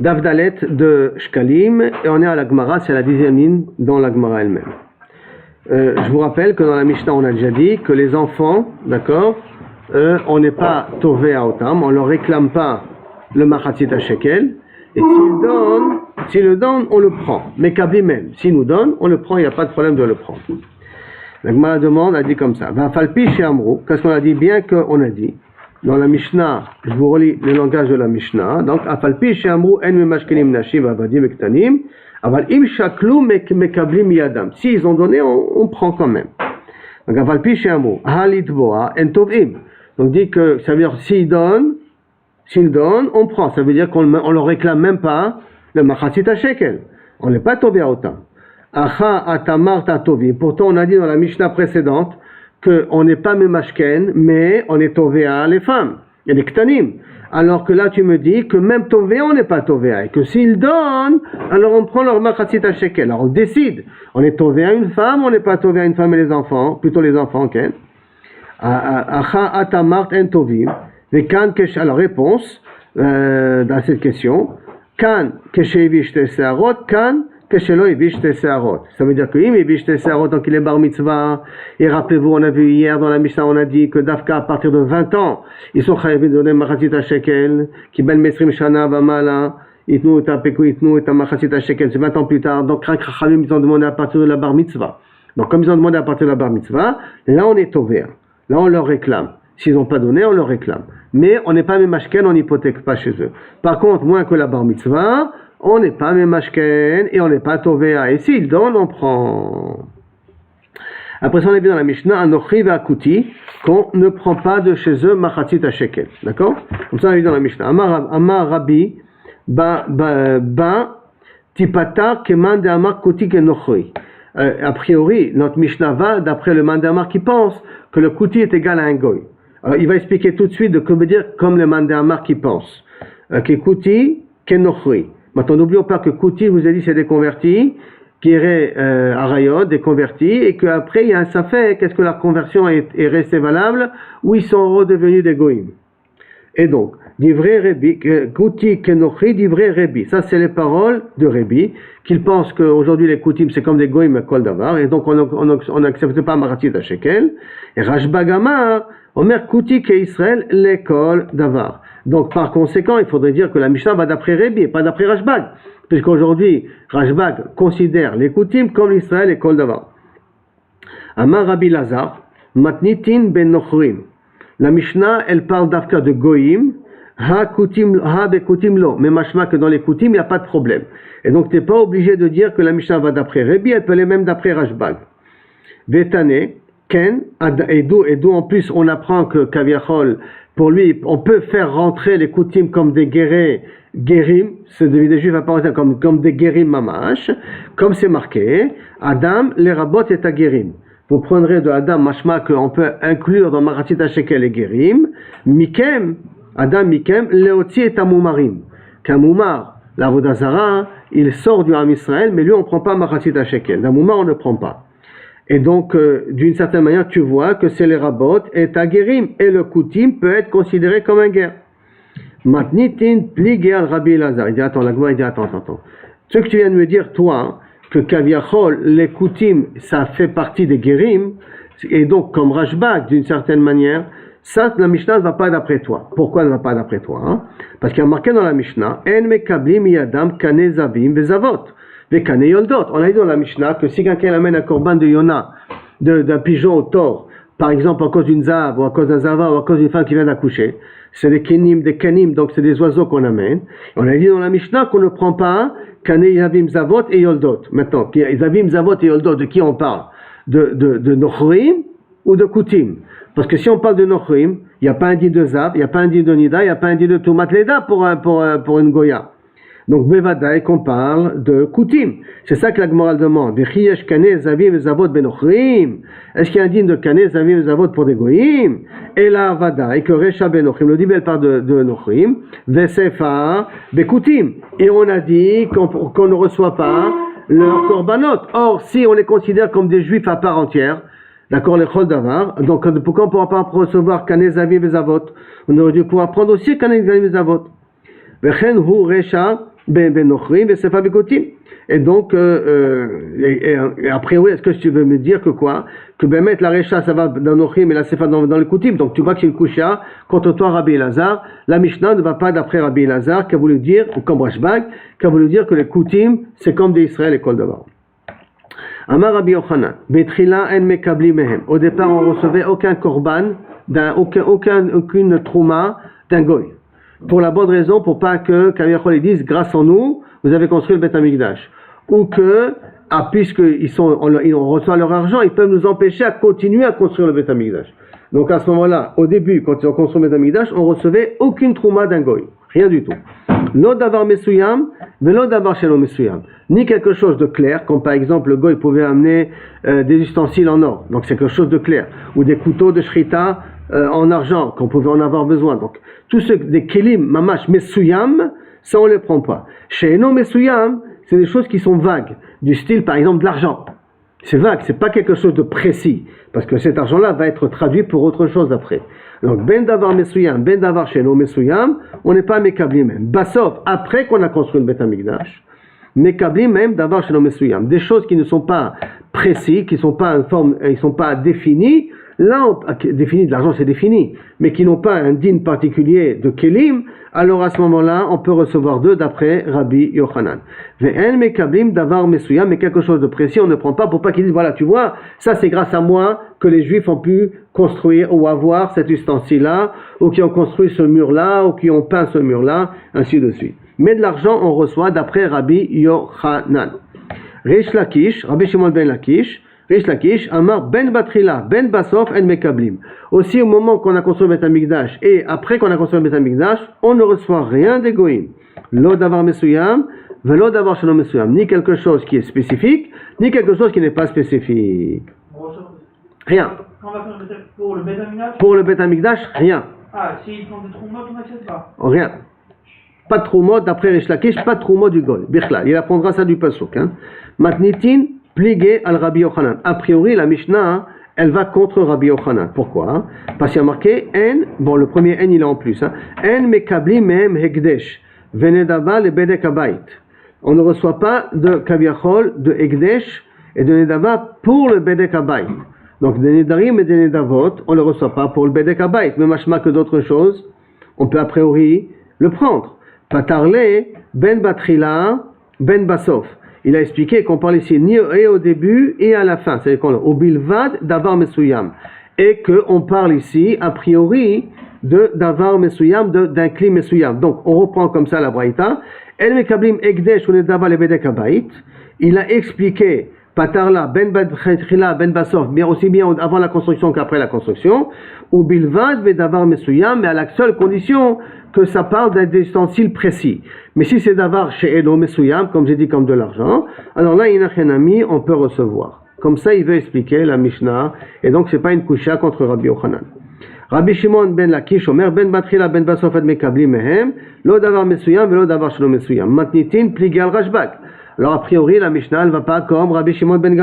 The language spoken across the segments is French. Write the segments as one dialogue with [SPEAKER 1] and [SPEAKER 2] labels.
[SPEAKER 1] Davdalet de Shkalim, et on est à la Gemara, c'est la 10e ligne dans la Gemara elle-même. Je vous rappelle que dans la Mishnah, on a déjà dit que les enfants, d'accord, on n'est pas tové à Otam, on ne leur réclame pas le Machatzit Shekel, et s'ils le donnent, on le prend. Mais Kabli même, s'ils nous donnent, on le prend, il n'y a pas de problème de le prendre. La Gemara demande, a dit comme ça, Va falpi chez Amrou, qu'est-ce qu'on a dit? Bien qu'on a dit, dans la Mishnah, je vous relis le langage de la Mishnah, donc, Afalpi chez Amrou, en me mashkelim nashim, avadim ektanim, aval im shaklu mekablim yadam. S'ils ont donné, on prend quand même. Donc, Afalpi chez Amrou, halitboa, en tovim. Donc, dit que, ça veut dire, s'ils donnent, on prend. Ça veut dire qu'on ne leur réclame même pas le machatzit shekel. On n'est pas tové à autant. Acha atamar tatovim. Pourtant, on a dit dans la Mishnah précédente qu'on n'est pas memashken, mais on est tovéa les femmes, et les ktanim. Alors que là, tu me dis que même tovéa, on n'est pas tovéa, et que s'ils donnent, alors on prend leur machatzit shekel. Alors on décide, on est tovéa une femme, on n'est pas tovéa une femme et les enfants, plutôt les enfants, ok? Acha atamart en tovim. Alors réponse dans cette question, kan keshevish te searot, kan keshelo evish te searot. Ça veut dire que im evish te searot, donc il est bar mitzvah. Et rappelez-vous, on a vu hier dans la Mishnah, on a dit que d'Afka à partir de 20 ans, ils sont chayavim de donner machatzit shekel, qui ben mesrim shana vamala, itnu et apeku itnu et machatzit shekel. C'est 20 ans plus tard. Donc chachamim ils ont demandé à partir de la bar mitzvah. Donc comme ils ont demandé à partir de la bar mitzvah, là on est tovéa. Là on leur réclame. S'ils n'ont pas donné, on leur réclame. Mais on n'est pas memashken, on n'hypothèque pas chez eux. Par contre, moins que la bar mitzvah, on n'est pas memashken et on n'est pas tovéa. Et s'ils donnent, on prend. Après ça, on est bien dans la Mishnah, anochi ve'akuti, qu'on ne prend pas de chez eux machatzit shekel. D'accord? Comme ça, on est bien dans la Mishnah. Amar Rabbi, ba tipatar keman de amar kuti kenochri. A priori, notre Mishnah va d'après le mandamar qui pense que le kuti est égal à un goy. Alors, il va expliquer tout de suite de que veut dire comme le mandamar qui pense. Que kuti, kenochri. Maintenant, n'oublions pas que kuti, vous avez dit, c'est des convertis, qui iraient à Rayod, des convertis, et qu'après, il y a un safek, est-ce que leur conversion est restée valable, ou ils sont redevenus des goïms. Et donc, d'ivrei Rebi, kuti kenochri, d'ivrei Rebi. Ça, c'est les paroles de Rebi, qu'il pense qu'aujourd'hui les koutim, c'est comme des goïms kol davar, et donc on n'accepte pas machatzit shekel. Et Rashba Gamar, Omer kuti ke Israël, l'école davar. Donc, par conséquent, il faudrait dire que la Mishnah va d'après Rebi, et pas d'après Rashbag. Puisqu'aujourd'hui, Rashbag considère les koutim comme l'Israël et kol davar. Amar Rabbi Lazar, matnitin ben nochrim. La Mishnah, elle parle d'Afka de Goïm, ha bekutim lo, mais machma que dans les koutim, il n'y a pas de problème. Et donc, tu n'es pas obligé de dire que la Mishnah va d'après Rebi, elle peut aller même d'après Rashbag. Vetane, ken, et d'où en plus on apprend que Kaviachol, pour lui, on peut faire rentrer les koutim comme des guérim, c'est des juifs apparentins comme des guérim mamash, comme c'est marqué, Adam, les rabot et aguérim. Vous prendrez de Adam mashma qu'on peut inclure dans machatzit shekel et gerim, mikem, Adam mikem, leotzi et amumarim. Qu'un mumar, la vodazara, il sort du Ham Israël, mais lui on ne prend pas machatzit shekel. D'un mumar on ne prend pas. Et donc, d'une certaine manière, tu vois que c'est les rabot et aguérim, et le koutim peut être considéré comme un guerre. Matnitin pligé al Rabbi Lazar. Il dit attends, la Gemara dit attends. Ce que tu viens de me dire, toi, que Kaviachol, les koutim, ça fait partie des guérim, et donc comme Rashbag, d'une certaine manière, ça, la Mishnah ne va pas d'après toi. Pourquoi elle ne va pas d'après toi, hein? Parce qu'il y a marqué dans la Mishnah, En mekablim yadam kane zavim vezavot, ve kane yoldot. On a dit dans la Mishnah que si quelqu'un amène un korban de Yona, d'un pigeon au tort, par exemple à cause d'une zav, ou à cause d'un zava, ou à cause d'une femme qui vient d'accoucher, c'est des kenim, donc c'est des oiseaux qu'on amène. On a dit dans la Mishnah qu'on ne prend pas Kane Yavim Zavot et Yoldot. Maintenant, Yavim Zavot et Yoldot, de qui on parle? De Nochrim ou de Koutim? Parce que si on parle de Nochrim, il n'y a pas un dit de Zav, il n'y a pas un dit de Nida, il n'y a pas un dit de Tumat Leda pour une Goya. Donc, Bevadaï qu'on parle de Koutim. C'est ça que la Gemara demande. Est-ce qu'il y a un digne de Kane, Zavim, Zavot pour des Goïm? Et là, Vadaï, que Recha ben Nochrim. Le Dibel parle de Nochrim. Vesefa, Bekoutim. Et on a dit qu'on ne reçoit pas leurs korbanot. Or, si on les considère comme des juifs à part entière, d'accord, les chol davar, donc pourquoi on ne pourra pas recevoir Kane, Zavim, Zavot? On aurait dû pouvoir prendre aussi Kane, Zavim, Zavot. Vechen hu Recha, ben Nochrim et Sefa Bekotim. Et donc, et a priori, est-ce que tu veux me dire que quoi? Que ben mettre la Recha, ça va dans Nochrim et la Sefa dans le Koutim. Donc tu vois que c'est une Kusha contre toi, Rabbi Elazar. La Mishnah ne va pas d'après Rabbi Elazar, qui a voulu dire, ou comme Rashbag, qui a voulu dire que les Koutim, c'est comme des Israël et Kol Davar. Amar Rabbi Yochanan, Betrila en Mekabli Mehem. Au départ, on recevait aucun korban, aucune trouma d'un goy. Pour la bonne raison, pour pas que Kaviyachol dise, grâce à nous, vous avez construit le Beth Amikdash. Ou que, on reçoit leur argent, ils peuvent nous empêcher à continuer à construire le Beth Amikdash. Donc à ce moment-là, au début, quand ils ont construit le Beth Amikdash, on recevait aucune trouma d'un goy. Rien du tout. Lo davar mesuyam, mais lo davar shelo mesuyam. Ni quelque chose de clair, comme par exemple le goy pouvait amener des ustensiles en or. Donc c'est quelque chose de clair. Ou des couteaux de shrita en argent, qu'on pouvait en avoir besoin. Donc tous ceux des kelim, mamash, mesuyam, ça on ne les prend pas. Chez Eno mesuyam, c'est des choses qui sont vagues. Du style par exemple de l'argent. C'est vague, c'est pas quelque chose de précis. Parce que cet argent-là va être traduit pour autre chose après. Donc, ben davar mesuyam, ben davar sheno mesuyam, on n'est pas mekabli même. Basov, après qu'on a construit le Beth Amikdash, mekabli même davar sheno mesuyam. Des choses qui ne sont pas précises, qui ne sont pas en forme, ils sont pas définies. Là, défini de l'argent, c'est défini, mais qui n'ont pas un din particulier de kelim, alors à ce moment-là, on peut recevoir deux d'après Rabbi Yochanan. Ve'en mekablim davar mesuyam, mais quelque chose de précis, on ne prend pas pour pas qu'ils disent, voilà, tu vois, ça c'est grâce à moi que les Juifs ont pu construire ou avoir cet ustensile-là, ou qui ont construit ce mur-là, ou qui ont peint ce mur-là, ainsi de suite. Mais de l'argent, on reçoit d'après Rabbi Yochanan. Rish Lakish, Rabbi Shimon ben Lakish, Rish Lakish, Amar ben Batrila, ben Basof, en Mekablim. Aussi au moment qu'on a construit le Beth Amikdash et après qu'on a construit le Beth Amikdash, on ne reçoit rien des goïm. Lo davar mesuyam, velo davar shelo mesuyam. Ni quelque chose qui est spécifique, ni quelque chose qui n'est pas spécifique. Rien.
[SPEAKER 2] Pour le Beth Amikdash?
[SPEAKER 1] Pour le Beth Amikdash, rien.
[SPEAKER 2] Ah, s'ils font des troumot, on n'accepte pas?
[SPEAKER 1] Rien. Pas de troumot, d'après Rish Lakish, pas de troumot du goy. Bichla, il apprendra ça du pasuk. Matnitin, plié al Rabbi Yochanan. A priori, la Mishnah, elle va contre Rabbi Yochanan. Pourquoi? Parce qu'il y a marqué en, bon, le premier en, il est en plus. En mekabli mehem hekdesh, venedaba le bedek habayit. On ne reçoit pas de kaviachol, de hekdesh et de nedava pour le bedek habayit. Donc, des nedarim et des nedavot, on ne le reçoit pas pour le bedek habayit. Mais machma que d'autres choses, on peut a priori le prendre. Patarle, ben batrila, ben basof. Il a expliqué qu'on parle ici ni et au début et à la fin. C'est-à-dire qu'on au bilvad davar mesuyam. Et qu'on parle ici, a priori, de davar mesuyam, d'un kli mesuyam. Donc, on reprend comme ça la braïta. El mekablim egdesh ou davar le bedek habayit. Il a expliqué Patarla, ben batrila, ben basof, bien aussi bien avant la construction qu'après la construction. Ou bilvad davar mesuyam, mais à la seule condition que ça parle d'un ustensile précis. Mais si c'est d'avar chez Edo Mesuyam, comme j'ai dit, comme de l'argent, alors là, Inachenami, on peut recevoir. Comme ça, il veut expliquer la Mishnah, et donc c'est pas une kusha contre Rabbi Yochanan. Rabbi Shimon ben Lakish, Omer ben Batrila ben Basof et Mekabli Mehem, lo davar Mesuyam, velo davar shelo Mesuyam. Matnitin pligal Rashbak. Alors, a priori, la Mishnah, elle va pas comme Rabbi Shimon ben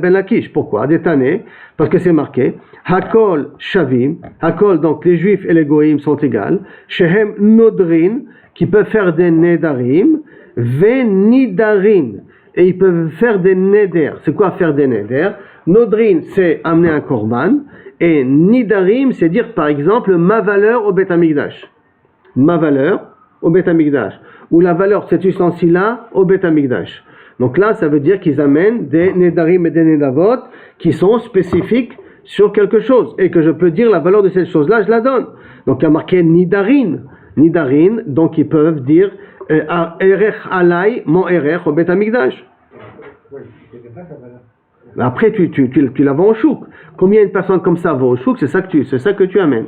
[SPEAKER 1] Lakish. Pourquoi? Détané, parce que c'est marqué, Hakol Shavim, Hakol, donc les Juifs et les Goïm sont égales, Shehem Nodrin, qui peuvent faire des Nedarim, Venidarin, et ils peuvent faire des Neder. C'est quoi faire des Neder? Nodrin, c'est amener un korban, et Nidarim, c'est dire par exemple ma valeur au Beth Amikdash. Ma valeur au Beth Amikdash. Ou la valeur de cet ustensile-là au Beth Amikdash. Donc là, ça veut dire qu'ils amènent des Nedarim et des Nedavot qui sont spécifiques sur quelque chose. Et que je peux dire la valeur de cette chose-là, je la donne. Donc il y a marqué Nidarin. Nidarin, donc ils peuvent dire Erech alay, mon Erech au Beth Amikdash. Après, tu la vends au chouk. Combien une personne comme ça va au chouk, c'est ça que tu amènes.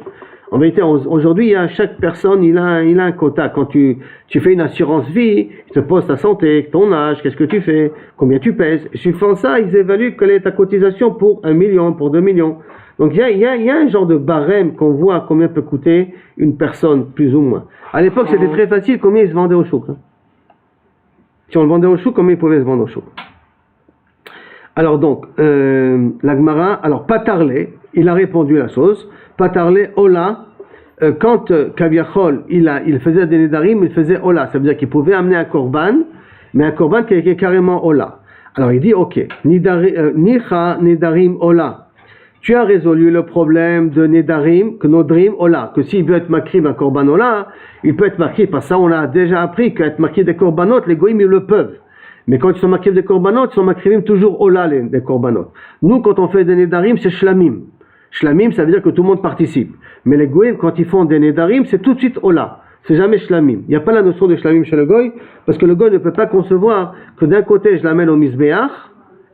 [SPEAKER 1] En vérité, aujourd'hui, chaque personne, il a un quota. Quand tu fais une assurance vie, ils te posent ta santé, ton âge, qu'est-ce que tu fais, combien tu pèses. Et suivant ça, ils évaluent quelle est ta cotisation pour 1 million, pour 2 millions. Donc, il y a un genre de barème qu'on voit combien peut coûter une personne, plus ou moins. À l'époque, c'était très facile, combien ils se vendaient au chouk. Si on le vendait au chouk, combien ils pouvaient se vendre au chouk. Alors donc, la Gemara, alors Patarlé, il a répondu la chose. Patarlé, Ola, quand Kaviachol, il faisait des Nedarim, il faisait Ola. Ça veut dire qu'il pouvait amener un Korban, mais un Korban qui est carrément Ola. Alors il dit, ok, Nicha Nedarim Ola. Tu as résolu le problème de Nedarim, que Nodrim Ola. Que s'il veut être makriv un Korban Ola, il peut être makriv. Parce que ça, on a déjà appris qu'être makriv des Korbanot, les Goïm, ils le peuvent. Mais quand ils sont makriv des Korbanot, ils sont makrivim toujours Ola, les Korbanot. Nous, quand on fait des Nedarim, c'est Shlamim. Shlamim, ça veut dire que tout le monde participe. Mais les Goïm, quand ils font des Nedarim, c'est tout de suite Ola. C'est jamais Shlamim. Il n'y a pas la notion de Shlamim chez le Goï, parce que le Goï ne peut pas concevoir que d'un côté je l'amène au Mizbeach,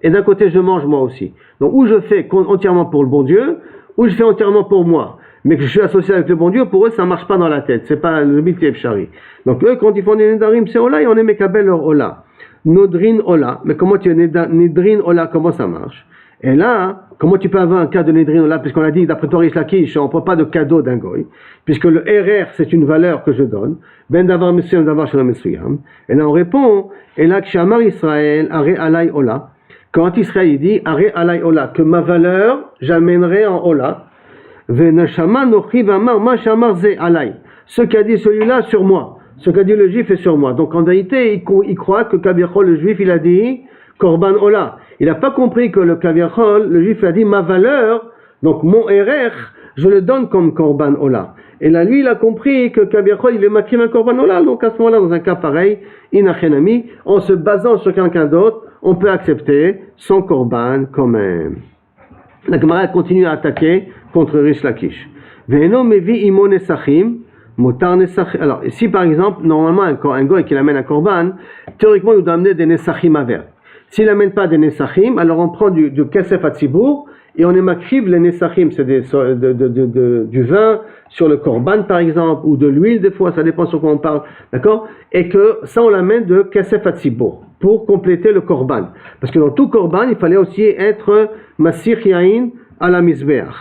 [SPEAKER 1] et d'un côté je mange moi aussi. Donc ou je fais entièrement pour le bon Dieu, ou je fais entièrement pour moi. Mais que je suis associé avec le bon Dieu, pour eux ça ne marche pas dans la tête. C'est pas le Bilti Efshari. Donc eux, quand ils font des Nedarim, c'est Ola, et on est Mekabel leur Ola. Nodrin Ola. Mais comment tu es Nidrin Ola, comment ça marche? Et là, comment tu peux avoir un cas de Nedrin Ola, puisqu'on a dit, d'après Torah Lakish, on ne prend pas de cadeau d'un goy, puisque le RR, c'est une valeur que je donne, ben d'avoir Mesuyam, d'avoir Shalom Mesuyam. Et là, on répond, et là, Kshamar Israël, Are Alay Ola, quand Israël il dit, Are Alay Ola, que ma valeur, j'amènerai en Ola, Venashama Nochi Vamar, Ma Shamar Ze Alay, ce qu'a dit celui-là sur moi, ce qu'a dit le juif est sur moi. Donc en vérité, il croit que Kabiachol, le juif, il a dit, Korban Ola. Il n'a pas compris que le Kaviachol, le juif a dit ma valeur, donc mon RR, je le donne comme Korban Ola. Et là, lui, il a compris que Kaviachol, il est makrim un Korban Ola. Donc à ce moment-là, dans un cas pareil, Inachenami, en se basant sur quelqu'un d'autre, on peut accepter son Korban quand même. La Gemara continue à attaquer contre Rish Lakish. Ve'eno mevi imo nesachim, motar nesachim. Alors, si par exemple, normalement, un goy qui amène un Korban, théoriquement, il doit amener des nesachim à verre. S'il n'amène pas des Nesachim, alors on prend du Kesef Hatzibour et on est makriv les Nesachim, c'est du vin sur le Korban par exemple, ou de l'huile des fois, ça dépend sur quoi on parle, d'accord? Et que ça on l'amène de Kesef Hatzibour pour compléter le Korban. Parce que dans tout Korban, il fallait aussi être Masir Yain à la Mizbeach.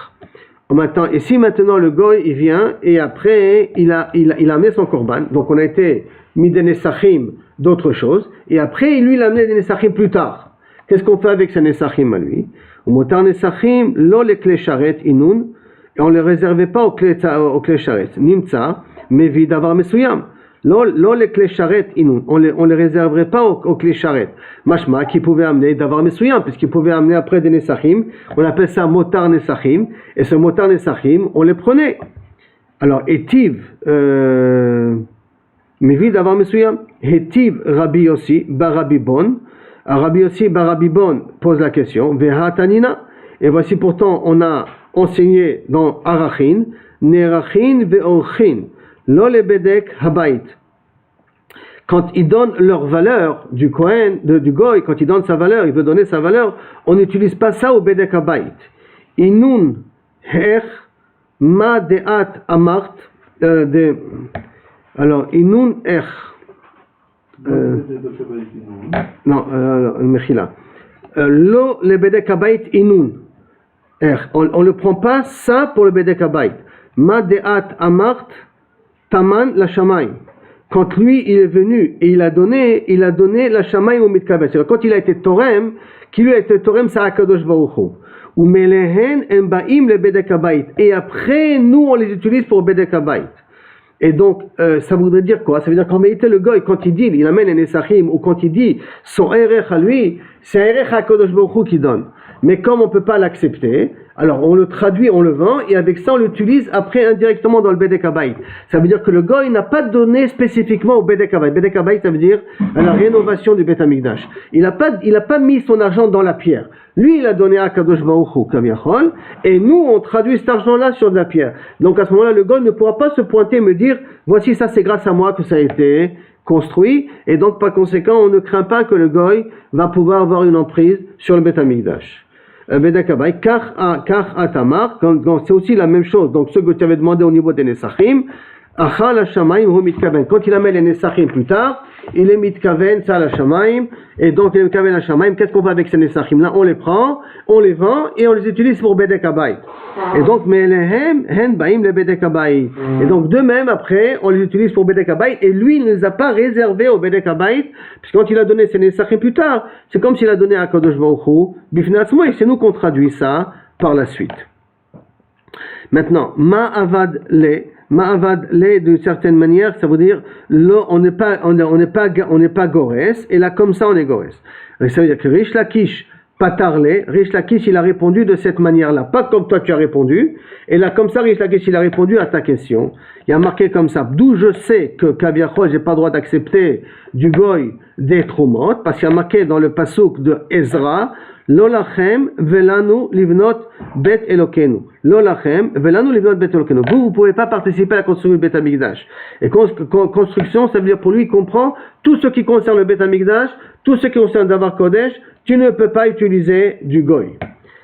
[SPEAKER 1] Et si maintenant le Goy il vient et après il a amené son Korban, donc on a été mis des Nesachim d'autres choses, et après lui il a amené des Nesachim plus tard. Qu'est-ce qu'on fait avec ces Nesachim à lui? Motar Nesachim, lo le Kle Sharet inun, et on ne les réservait pas au Kle Sharet. Nimtza, mevi davar mesuyam. Lo le Kle Sharet inun, on les réserverait pas au Kle Sharet. Mashma, qui pouvait amener davar mesuyam, puisqu'il pouvait amener après des Nesachim, on appelle ça Motar Nesachim, et ce Motar Nesachim, on les prenait. Alors, Etiv, Mevi d'avoir mesuyam. Hetiv Rabbi Yossi Barabi Bon. Rabbi Yossi Barabi Bon pose la question. Vehatanina. Et voici pourtant on a enseigné dans Arachin. Nerachin ve'orchin. Lo lebedek habayit. Quand ils donnent leur valeur du Kohen, du Goy, quand il donne sa valeur, il veut donner sa valeur, on n'utilise pas ça au bedek habayit. Inun her ma deat amart alors, inun ech. Non, mechila. Lo le bedek habayit inun ech. On ne prend pas ça pour le bedek habayit. Ma deat amart taman la shamayim. Quand lui il est venu et il a donné la shamayim au mitkavet. C'est-à-dire quand il a été torem, qui lui a été torem, c'est Akadosh Baruch Hu. Ou melehen embaim le bedek habayit. Et après, nous on les utilise pour bedek habayit. Et donc, ça voudrait dire quoi? Ça veut dire qu'en vérité, le goy, quand il dit, il amène les Nesachim, ou quand il dit son Erech à lui, c'est Erech à Kodosh Baruch Hu qui donne. Mais comme on ne peut pas l'accepter, alors on le traduit, on le vend, et avec ça on l'utilise après indirectement dans le Bedek Habayit. Ça veut dire que le goy n'a pas donné spécifiquement au Bedek Habayit. Bedek Habayit, ça veut dire à la rénovation du Beth Amikdash. Il n'a pas mis son argent dans la pierre. Lui, il a donné à Kadosh Baruch Hu, Kaviachol, et nous, on traduit cet argent-là sur de la pierre. Donc à ce moment-là, le goy ne pourra pas se pointer et me dire, voici ça, c'est grâce à moi que ça a été construit, et donc par conséquent, on ne craint pas que le goy va pouvoir avoir une emprise sur le Beth Amikdash. Bedek Habayit, car atamar, c'est aussi la même chose. Donc ce que tu avais demandé au niveau des Nesachim, achal hashamayim hu mitkaven. Quand il amène les Nesachim plus tard, il est mitkaven ça hashamayim, et donc il est mitkaven hashamayim. Qu'est-ce qu'on fait avec ces Nesachim là? On les prend, on les vend et on les utilise pour Bedek Habayit. Et donc melehem hen baim le Bedek Habayit. Et donc de même après, on les utilise pour Bedek Habayit, et lui il ne les a pas réservés au Bedek Habayit, puisque quand il a donné ces Nesachim plus tard, c'est comme s'il a donné à Kadosh Baruch Hu bifnei atzmo, et c'est nous qu'on traduit ça par la suite. Maintenant, ma avad le Ma'avad le d'une certaine manière, ça veut dire on n'est pas gores, et là comme ça on est gores. Ça veut dire que Rish Lakish patarle, Rish Lakish il a répondu de cette manière-là, pas comme toi tu as répondu, et là comme ça Rish Lakish il a répondu à ta question. Il y a marqué comme ça, d'où je sais que Kaviachol j'ai pas le droit d'accepter du goy des trumot, parce qu'il y a marqué dans le pasuk de Ezra, Lolachem velanu livnot bet elokenu. Lolachem velanu livnot bet elokenu. Vous pouvez pas participer à la construction du Bet Hamikdash. Et construction, ça veut dire pour lui, il comprend tout ce qui concerne le Bet Hamikdash, tout ce qui concerne Davar Kodesh, tu ne peux pas utiliser du goy.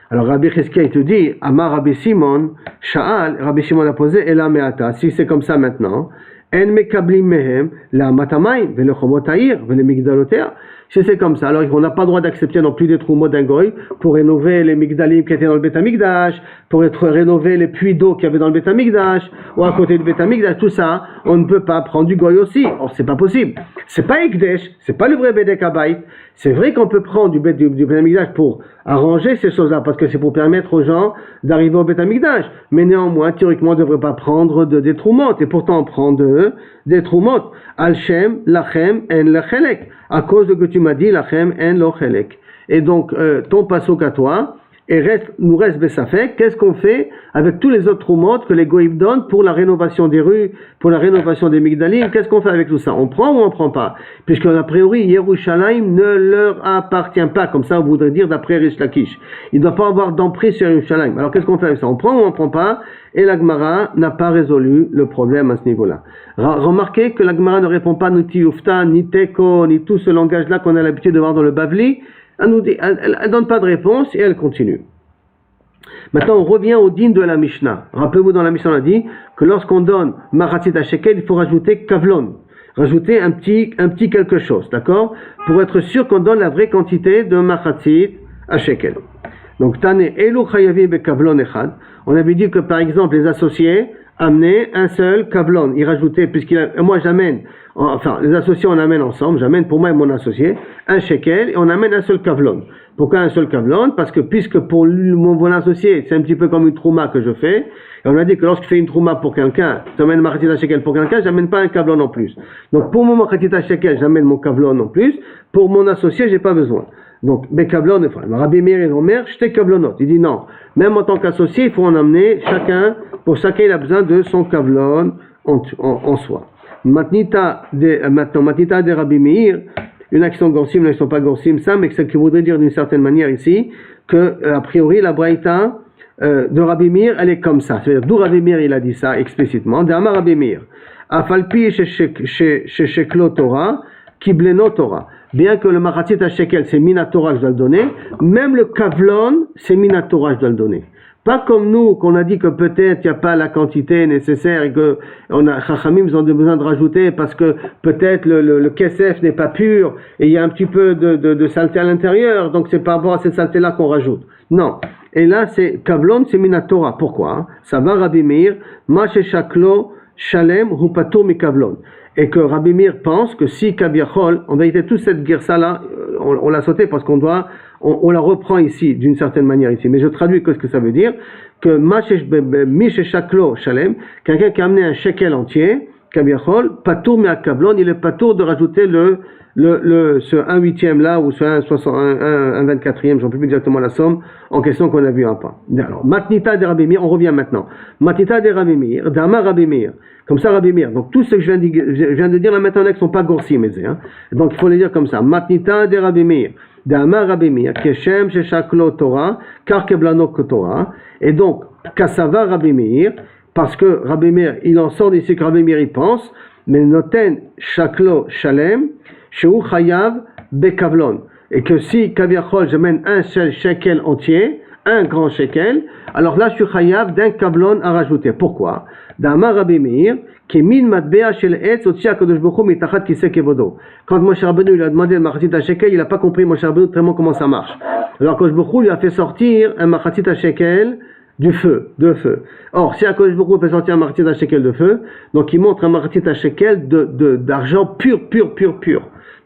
[SPEAKER 1] Alors Rabbi Cheskia il te dit, Amar Rabbi Shimon, Sha'al, Rabbi Shimon a posé, Ela me'ata, si c'est comme ça maintenant, En mekablim mehem, la matamayim, vele chomotaïr, vele migdalotea. Si c'est comme ça, alors on n'a pas le droit d'accepter non plus des trumot d'un goy pour rénover les migdalim qui étaient dans le Bet Hamikdash, pour rénover les puits d'eau qu'il y avait dans le Bet Hamikdash, ou à côté du Bet Hamikdash, tout ça, on ne peut pas prendre du goy aussi. Or, c'est pas possible. C'est pas Ekdesh, c'est pas le vrai Bedek Habayit. C'est vrai qu'on peut prendre du Bet Hamikdash pour arranger ces choses-là, parce que c'est pour permettre aux gens d'arriver au Bet Hamikdash. Mais néanmoins, théoriquement, on ne devrait pas prendre des trumot, et pourtant on prend des trumot. Al-Shem, Lachem, En Lechelek. À cause de que tu m'as dit, Lachem, En Lochelek. Et donc, ton pasuk à toi, et nous reste Bessafek, qu'est-ce qu'on fait avec tous les autres trumot que les goïm donnent pour la rénovation des rues, pour la rénovation des migdalim? Qu'est-ce qu'on fait avec tout ça? On prend ou on prend pas? Puisque a priori, Yerushalayim ne leur appartient pas, comme ça on voudrait dire d'après Rish Lakish. Il ne doit pas avoir d'emprise sur Yerushalayim. Alors qu'est-ce qu'on fait avec ça? On prend ou on prend pas? Et la Gemara n'a pas résolu le problème à ce niveau-là. Remarquez que la Gemara ne répond pas ni Ufta, ni Teko, ni tout ce langage-là qu'on a l'habitude de voir dans le Bavli. Elle ne donne pas de réponse et elle continue. Maintenant, on revient au din de la Mishnah. Rappelez-vous, dans la Mishnah, on a dit que lorsqu'on donne Machatzit à Shekel, il faut rajouter Kavlon. Rajouter un petit quelque chose, d'accord? Pour être sûr qu'on donne la vraie quantité de Machatzit à Shekel. Donc, Tane Elu Chayavi be Kavlon Echad. On avait dit que, par exemple, les associés amenaient un seul Kavlon. Ils rajoutaient, moi j'amène, enfin, les associés on amène ensemble, j'amène pour moi et mon associé un shekel et on amène un seul kavlon. Pourquoi un seul kavlon? Parce que puisque pour mon associé c'est un petit peu comme une trouma que je fais, et on a dit que lorsque je fais une trouma pour quelqu'un, j'amène ma khatita shekel pour quelqu'un, j'amène pas un kavlon en plus. Donc pour mon khatita shekel, j'amène mon kavlon en plus, pour mon associé, j'ai pas besoin. Donc, Bekavlon et frère. Rabbi Meir et Omer, j'étais kavlonot. Il dit non. Même en tant qu'associé, il faut en amener chacun, pour chacun il a besoin de son kavlon en soi. Matnita de Rabbi Meir, une action gorsim, une action pas gorsim, ça, mais ce qui voudrait dire d'une certaine manière ici, que, a priori, la braïta de Rabbi Meir, elle est comme ça. C'est-à-dire, d'où Rabbi Meir, il a dit ça explicitement. D'Amar Rabbi Meir. Afalpi chez Sheklo Torah, Kibleno Torah. Bien que le Machatzit à Shekel, c'est Minatora, je dois le donner, même le Kavlon, c'est Minatora, je dois le donner. Pas comme nous, qu'on a dit que peut-être il n'y a pas la quantité nécessaire et que Chachamim ont besoin de rajouter parce que peut-être le Kesef n'est pas pur et il y a un petit peu de saleté à l'intérieur, donc c'est par rapport à cette saleté-là qu'on rajoute. Non. Et là, c'est Kavlon, c'est Minatora. Pourquoi? Ça va Rabbi Meir, Mache Shaklo, Shalem, Hupatur mi Kavlon. Et que Rabbi Meir pense que si Kaviachol, en vérité toute cette guerre-là, on l'a sauté parce qu'on la reprend ici, d'une certaine manière ici. Mais je traduis ce que ça veut dire, que Mish Shaklo Shalem, quelqu'un qui a amené un shekel entier, Kaviachol, Patour mi Kavlon, il est patour de rajouter ce 1/8 là, ou ce 1/24, j'en sais plus exactement la somme, en question qu'on a vu un pas. Alors, Matnita de Rabbi Meir, on revient maintenant. Matnita de Rabbi Meir, Dama Rabbi Meir. Comme ça, Rabbi Meir. Donc, tout ce que je viens de dire là maintenant, ne sont pas gorsim, hein. Donc, il faut les dire comme ça. Matnita de Rabbi Meir. Dama Rabbi Meir. Keshem sheshaklo Torah, kar keblano Torah. Et donc, Kassava Rabbi Meir, parce que Rabbi Meir, il en sort d'ici que Rabbi Meir, il pense, mais noten shaklo shalem, sheu chayav bekavlon. Et que si Kaviachol, j'amène un seul shekel entier, un grand shekel, alors là, je suis chayav d'un kavlon à rajouter. Pourquoi? D'Amar Rabbi Meir, qui min matbea shel etz otzi HaKadosh Baruch Hu mitachat kisei kevodo. Quand Moshe Rabbeinu lui a demandé le machatzit à shekel, il n'a pas compris Moshe Rabbeinu tellement comment ça marche. Alors Kadosh Baruch Hu lui a fait sortir un machatzit à shekel de feu. Or, si HaKadosh Baruch Hu fait sortir un machatzit à shekel de feu, donc il montre un machatzit à shekel d'argent pur.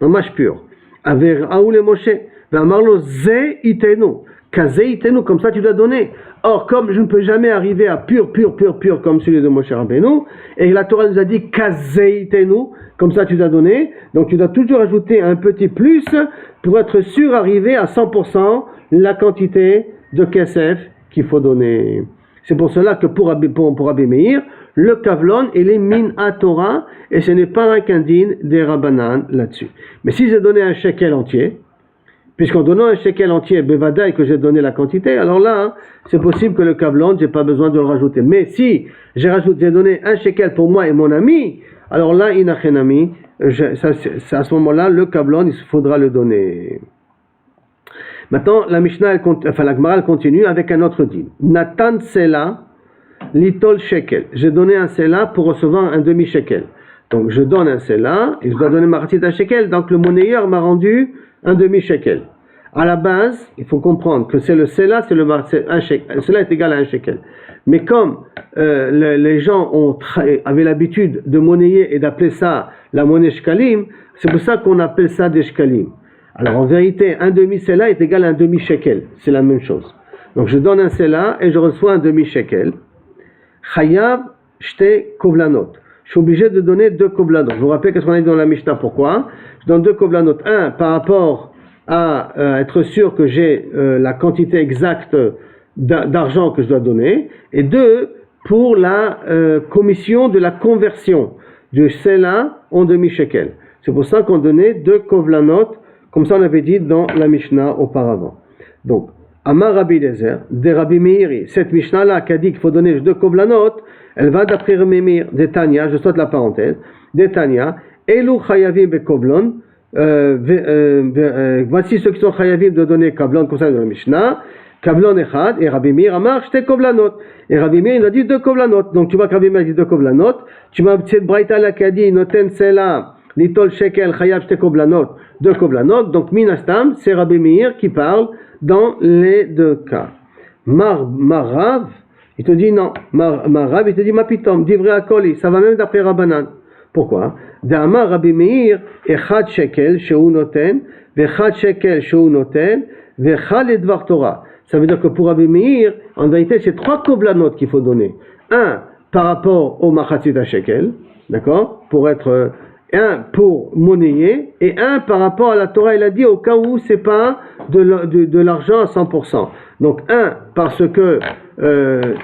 [SPEAKER 1] Mamash pur. Aver Aoul et Moshe, Ve'amarlo ze itenu. Kazeitenu, comme ça tu dois donner. Or, comme je ne peux jamais arriver à pur comme celui de Moshe Rabbeinu, et la Torah nous a dit Kazeitenu, comme ça tu dois donner, donc tu dois toujours ajouter un petit plus pour être sûr d'arriver à 100% la quantité de kesef qu'il faut donner. C'est pour cela que pour Rabbi Meir, le kavlon il est min à Torah et ce n'est pas un din des Rabbanan là-dessus. Mais si j'ai donné un shekel entier, puisqu'en donnant un shekel entier, bevadaï que j'ai donné la quantité, alors là, c'est possible que le kavlon, j'ai pas besoin de le rajouter. Mais si j'ai donné un shekel pour moi et mon ami, alors là, inachenami, à ce moment-là, le kavlon, il faudra le donner. Maintenant, la Mishnah, la Gemara continue avec un autre din. Natan sela litol shekel. J'ai donné un sela pour recevoir un demi-shekel. Donc, je donne un sela et je dois donner ma ratita shekel. Donc, le monnayeur m'a rendu un demi-shekel. À la base, il faut comprendre que c'est le sela, un shekel. Cela est égal à un shekel. Mais comme les gens avaient l'habitude de monnayer et d'appeler ça la monnaie shkalim, c'est pour ça qu'on appelle ça des shkalim. Alors en vérité, un demi-sela est égal à un demi-shekel. C'est la même chose. Donc je donne un sela et je reçois un demi-shekel. Chayav shte kovlanot. Je suis obligé de donner 2 kovlanot. Je vous rappelle qu'est-ce qu'on a dit dans la Mishnah. Pourquoi? Je donne 2 kovlanot. Un, par rapport à être sûr que j'ai la quantité exacte d'argent que je dois donner. Et 2, pour la commission de la conversion du sela en demi-shekel. C'est pour ça qu'on donnait 2 kovlanot. Comme ça, on avait dit dans la Mishnah auparavant. Donc, Amar Rabbi Eliezer, de Rabbi Meiri, cette Mishnah-là qui a dit qu'il faut donner 2 kovlanot, elle va d'après Rabbi Meir, de Tanya, je saute la parenthèse, de Tanya, Elu chayavim bekovlon, voici ceux qui sont chayavim de donner kavlon, comme ça dans la Mishnah, kavlon echad, et Rabbi Meir Amar, shte kovlanot. Et Rabbi Meir, il a dit 2 kovlanot. Donc, tu vois que Rabbi Meir a dit 2 kovlanot, tu vois cette braïta-là qui a dit, noten sela, litol shekel, chayav shte kovlanot, 2 kovlanot, donc minastam, c'est Rabbi Meir qui parle dans les 2 cas. Marav, il te dit non. Marav, il te dit mapitom, divrei akoli, ça va même d'après Rabbanan. Pourquoi? D'Amar Rabbi Meir, echad shekel sheu noten, vechad shekel sheu noten, vechad edvar Torah. Ça veut dire que pour Rabbi Meir, en vérité, c'est 3 kovlanot qu'il faut donner. Un, par rapport au machatzit shekel, d'accord? Pour être un pour monnayer et un par rapport à la Torah. Il a dit au cas où c'est pas de l'argent à 100%. Donc un parce que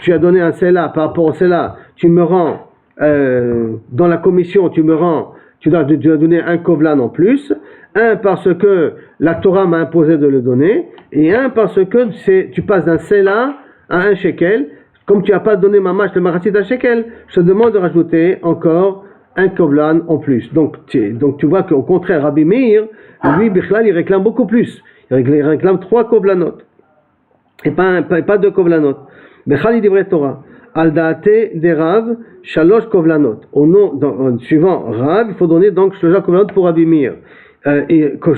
[SPEAKER 1] tu as donné un sela, par rapport au sela tu me rends dans la commission tu dois donner un kovlan en plus, un parce que la Torah m'a imposé de le donner et un parce que tu passes d'un sela à un shekel. Comme tu n'as pas donné ma mâche de maratit à shekel, je te demande de rajouter encore un kovlan en plus. Donc tu vois qu'au contraire, Rabbi Meir, lui, Bichlal, il réclame beaucoup plus. Il réclame 3 kovlanot. Et pas 2 kovlanot. Bichlal, il divrei Torah. Al daate de Rav, 3 kovlanot. Au nom, suivant Rav, il faut donner donc 3 kovlanot pour Rabbi Meir. Et qu'on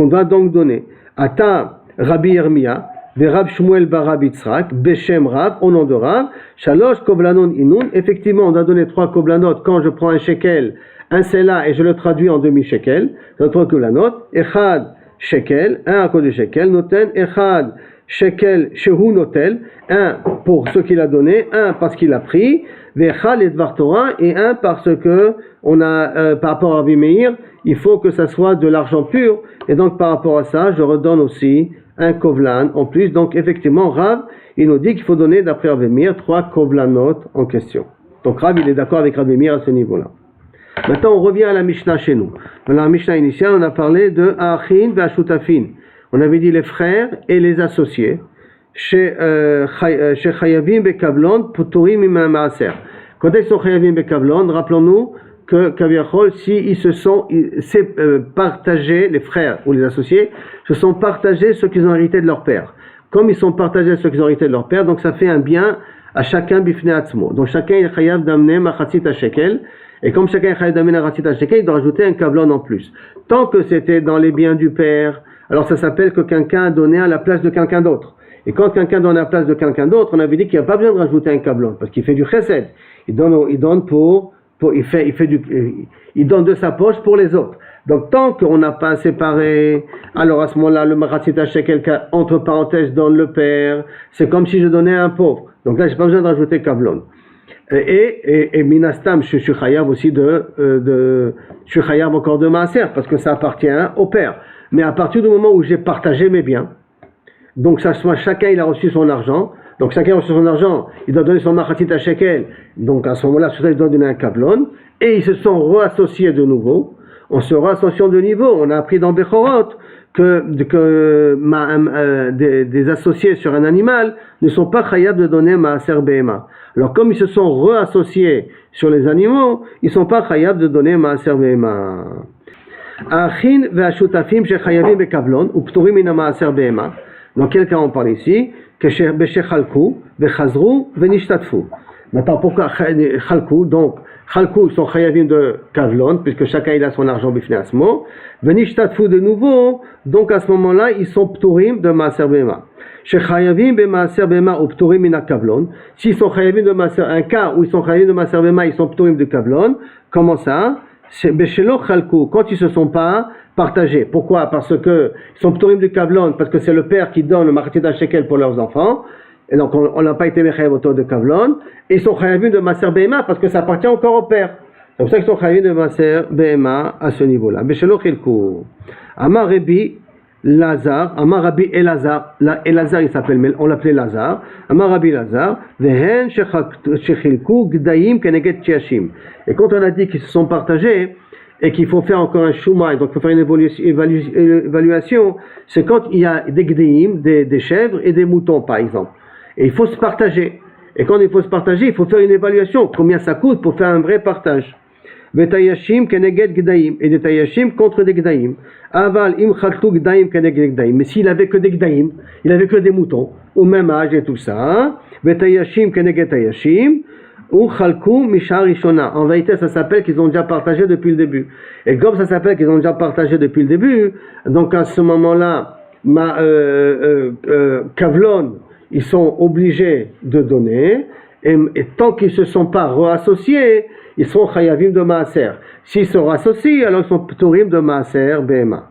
[SPEAKER 1] doit donc donner. Ata Rabbi Yirmiyah, Rab Shmuel bar Rabbi Yitzhak, Beshem Rab, au nom de Rab, 3 kovlanon inun. Effectivement, on a donné 3 kovlanot quand je prends un shekel, un sela, et je le traduis en demi-shekel. 3 kovlanot, echad shekel, un à cause du shekel, noten, echad shekel, shehu notel, un pour ce qu'il a donné, un parce qu'il a pris, vechad et dvar Torah, et un parce que on a, par rapport à Rabbi Meir, il faut que ça soit de l'argent pur, et donc par rapport à ça, je redonne aussi un kovlan en plus. Donc effectivement, Rav, il nous dit qu'il faut donner, d'après Rabbi Meir, 3 kovlanot en question. Donc Rav, il est d'accord avec Rabbi Meir à ce niveau-là. Maintenant, on revient à la Mishnah chez nous. Dans la Mishnah initiale, on a parlé de Achin et Ashutafin. On avait dit les frères et les associés. Chez Chayavim Bekavlon, Puturim Imam Maaser. Quand ils sont Chayavim Bekavlon, rappelons-nous que Kaviachol, si ils se sont partagés, les frères ou les associés, se sont partagés ce qu'ils ont hérité de leur père. Comme ils sont partagés ce qu'ils ont hérité de leur père, donc ça fait un bien à chacun bifnei atzmo. Donc chacun est chayav d'amener machatzit à shekel, et comme chacun est chayav d'amener machatzit à shekel, il doit rajouter un kavlon en plus. Tant que c'était dans les biens du père, alors ça s'appelle que quelqu'un a donné à la place de quelqu'un d'autre. Et quand quelqu'un donne à la place de quelqu'un d'autre, on avait dit qu'il n'y a pas besoin de rajouter un kavlon, parce qu'il fait du chesed. Il donne il donne de sa poche pour les autres. Donc tant qu'on n'a pas séparé, alors à ce moment-là, le Machatzit Shekel, entre parenthèses, donne le père, c'est comme si je donnais à un pauvre. Donc là, j'ai pas besoin de rajouter Kavlon. Et Minastam, je suis chayav aussi je suis chayav encore de Maaser, parce que ça appartient au père. Mais à partir du moment où j'ai partagé mes biens, donc chacun il a reçu son argent, donc chacun a reçu son argent, il doit donner son Machatzit Shekel, donc à ce moment-là, il doit donner un Kavlon, et ils se sont réassociés de nouveau. On se réassocie de niveau. On a appris dans Bechorot que des associés sur un animal ne sont pas chayav de donner Maaser Behema. Alors comme ils se sont réassociés sur les animaux, ils ne sont pas chayav de donner Maaser Behema. Achin ve'ashutafim shechayavim bekavlon upturim min Maaser Behema. Dans quel cas on parle ici? Beshechalku vechazru venishtatfu. Maintenant pourquoi chalku? Donc Chalkou sont chayavim de Kavlon, puisque chacun il a son argent bifnei asmo. Venishtatfu de nouveau, donc à ce moment-là, ils sont pturim de Maaser Behema. Chez chayavim be Maaser Behema ou pturim min Kavlon. S'ils sont chayavim de Maaser, un cas où ils sont chayavim de Maaser Behema, ils sont pturim de Kavlon. Comment ça? C'est Beshelo Chalkou, quand ils se sont pas partagés. Pourquoi? Parce que ils sont pturim de Kavlon, parce que c'est le père qui donne le Machatzit Shekel pour leurs enfants. Et donc on n'a pas été mechayev autour de Kavlon, et ils sont chayavim de Maaser Behema parce que ça appartient encore au père. C'est pour ça qu'ils sont chayavim de Maaser Behema à ce niveau-là. Beshelo Chilkou. Amar Rabbi Lazar, Amar Rabbi Elazar, Elazar il s'appelle, mais on l'appelait Lazar. Amar Rabbi Lazar, Vehen Shechilkou Gdaim Keneged Chiashim. Et quand on a dit qu'ils se sont partagés, et qu'il faut faire encore un shumai, donc il faut faire une évaluation, c'est quand il y a des gdeim, des chèvres et des moutons par exemple. Et il faut se partager. Et quand il faut se partager, il faut faire une évaluation. Combien ça coûte pour faire un vrai partage. Vetayashim keneged gdaim. Et des tayashim contre des gdaim. Aval im chaltu gdaim keneged gdaim. Mais s'il avait que des gdaim, il avait que des moutons, au même âge et tout ça. Vetayashim keneged tayashim. Ou chalku mishar rishona. En vérité, ça s'appelle qu'ils ont déjà partagé depuis le début. Et comme ça s'appelle qu'ils ont déjà partagé depuis le début, donc à ce moment-là, Kavlon, ils sont obligés de donner, et tant qu'ils ne se sont pas réassociés, ils seront chayavim de Maaser. S'ils se réassocient, alors ils sont pturim de Maaser Behema.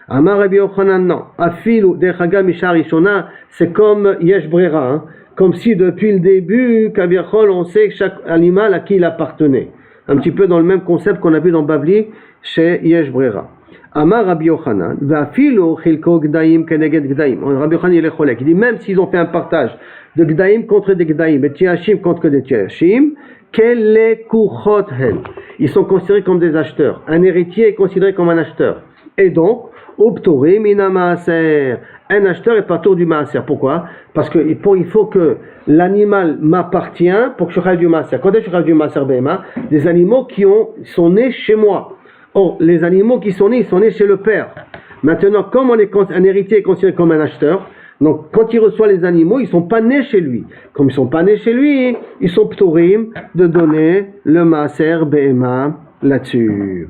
[SPEAKER 1] Amar Rabbi Yochanan, non. Afilu dechaga mishar rishona, c'est comme yesh brera, hein. Comme si depuis le début, Kavirchol, on sait chaque animal à qui il appartenait. Un petit peu dans le même concept qu'on a vu dans Bavli chez Yesh Brera. Amar Rabbi Yochanan, Va'afilu chilko gdaim keneged gdaim. Rabbi Yochanan il est cholek. Il dit même s'ils ont fait un partage de gdaim contre des gdaim, et tiashim contre des tiashim, kele kuchot hel. Ils sont considérés comme des acheteurs. Un héritier est considéré comme un acheteur. Et donc, Optoré mina maaser. Un acheteur est pas tour du maaser. Pourquoi? Parce que il faut que l'animal m'appartient pour que je fasse du maaser. Quand est-ce que je fasse du maaser Behema? Des animaux qui sont nés chez moi. Or, les animaux qui sont nés, ils sont nés chez le père. Maintenant, comme un héritier est considéré comme un acheteur, donc quand il reçoit les animaux, ils sont pas nés chez lui. Comme ils sont pas nés chez lui, ils sont ptorim de donner le maaser Behema là-dessus.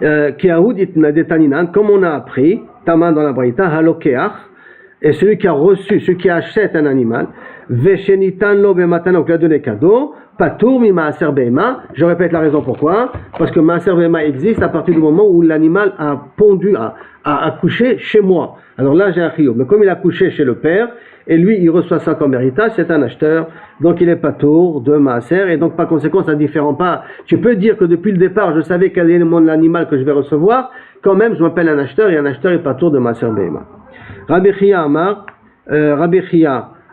[SPEAKER 1] Comme on a appris, Taman dans la Braïta, Halokeach, et celui qui a reçu, celui qui achète un animal, Veshenitan lo bematana, donc il a donné cadeau, Patour mi maaser behema. Je répète la raison pourquoi, parce que maaser behema existe à partir du moment où l'animal a pondu, a accouché chez moi. Alors là j'ai un chiyuv, mais comme il a accouché chez le père, et lui il reçoit ça comme héritage, c'est un acheteur, donc il est patour de maaser, et donc par conséquent ça ne diffère pas. Tu peux dire que depuis le départ je savais quel est l'animal que je vais recevoir, quand même je m'appelle un acheteur, et un acheteur est patour de maaser behema. Rabbi Chia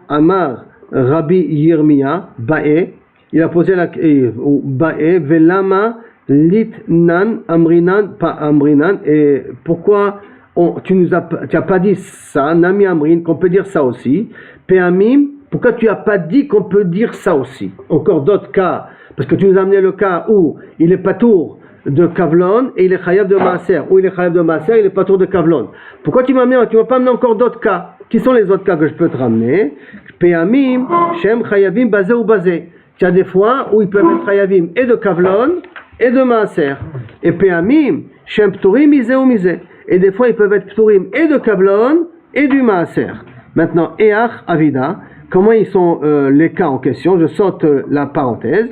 [SPEAKER 1] Amar, Rabbi Yirmiya, Ba'e, il a posé la question, Ba'e, Velama, Litnan, Amrinan, pas Amrinan, et pourquoi tu n'as pas dit ça, Nami Amrin, qu'on peut dire ça aussi, Peamim, pourquoi tu n'as pas dit qu'on peut dire ça aussi? Encore d'autres cas, parce que tu nous as amené le cas où il est patour de Kavlon et il est chayav de Maaser, ou il est chayav de Maaser, il est patour de Kavlon. Pourquoi tu m'as pas amené encore d'autres cas? Qui sont les autres cas que je peux te ramener? Peamim, Shem Chayavim, Bazé ou Bazé. Il y a des fois où ils peuvent être chayavim et de Kavlon et de Maaser. Et Peamim, Shem Pturim, Misé ou Misé. Et des fois ils peuvent être Pturim et de Kavlon et du Maaser. Maintenant, Each Avida, comment ils sont les cas en question. Je saute la parenthèse.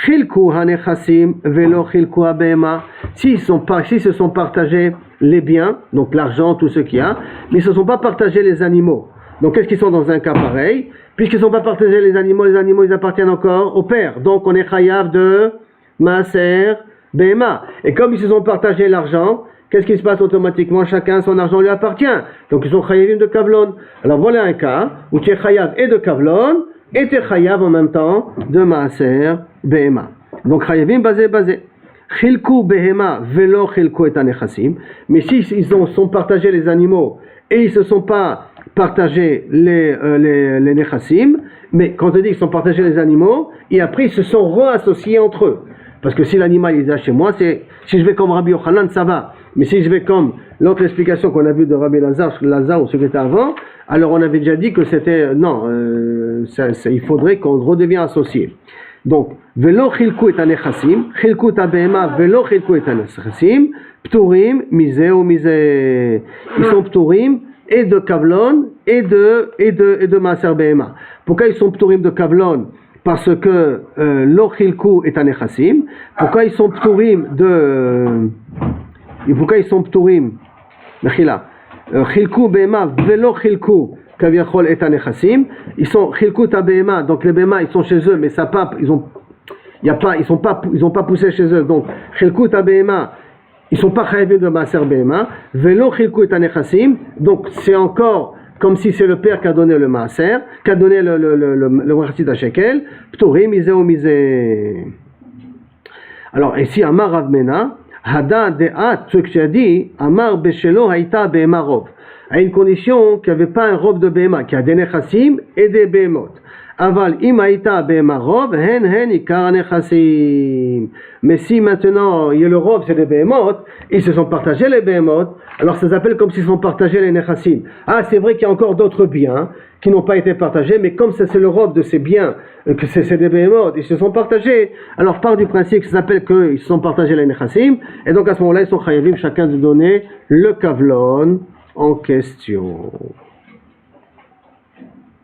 [SPEAKER 1] Chilku hanechassim velo chilku habema. S'ils se sont partagés les biens, donc l'argent, tout ce qu'il y a, mais ils ne se sont pas partagés les animaux. Donc qu'est-ce qu'ils sont dans un cas pareil? Puisqu'ils ne sont pas partagés les animaux ils appartiennent encore au père. Donc on est chayav de maaser behema. Et comme ils se sont partagés l'argent, qu'est-ce qui se passe automatiquement? Chacun, son argent lui appartient. Donc ils sont chayavim de kavlon. Alors voilà un cas où tu es chayav et de kavlon, et tu es chayav en même temps de maaser behema. Donc chayavim basé. Chilku behema velo chilku et anechassim. Mais si ils sont partagés les animaux et ils se sont pas partagés les nechassim, mais quand on dit qu'ils sont partagés les animaux, et après ils se sont reassociés entre eux. Parce que si l'animal il est chez moi, si je vais comme Rabbi Yochanan, ça va. Mais si je vais comme l'autre explication qu'on a vue de Rabbi Lazare ou ce qui était avant, alors on avait déjà dit que c'était, non, il faudrait qu'on redevienne associé. Donc, velo chilku et anechassim, chilku tabehema, velo chilku et anechassim, pturim, misé ou misé. Ils sont pturim et de kavlon et de maaser behema. Pourquoi ils sont pturim de kavlon? Parce que lo chilku est anechassim. Pourquoi ils sont pturim de mechila? Chilku behema velo chilku kaviachol et anechassim. Ils sont chilku tabehema, donc les behema ils sont chez eux, mais ça pas, ils ont pas poussé chez eux. Donc chilku tabehema, ils sont pas chayavim de maaser behema. Velo chilku et anechassim. Donc c'est encore comme si c'est le père qui a donné le maaser, qui a donné le rachid à shekel, pturim, misé ou misé. Alors ici, Amar Rav Mena, Hada de'at, ce que tu as dit, Amar beshelo haïta behema rov, à une condition qu'il n'y avait pas un rov de behema, qui a des nechassim et des behemot. Aval im haïta behema rov, hen ikar nechassim. Mais si maintenant il y a le rov, c'est des behemot, ils se sont partagés les behemot, alors ça s'appelle comme s'ils se sont partagés les nechassim. Ah, c'est vrai qu'il y a encore d'autres biens qui n'ont pas été partagés, mais comme ça c'est le rov de ces biens, que c'est des behemot, ils se sont partagés, alors part du principe que ça s'appelle qu'ils se sont partagés les nechassim, et donc à ce moment-là ils sont chayavim chacun de donner le kavlon en question.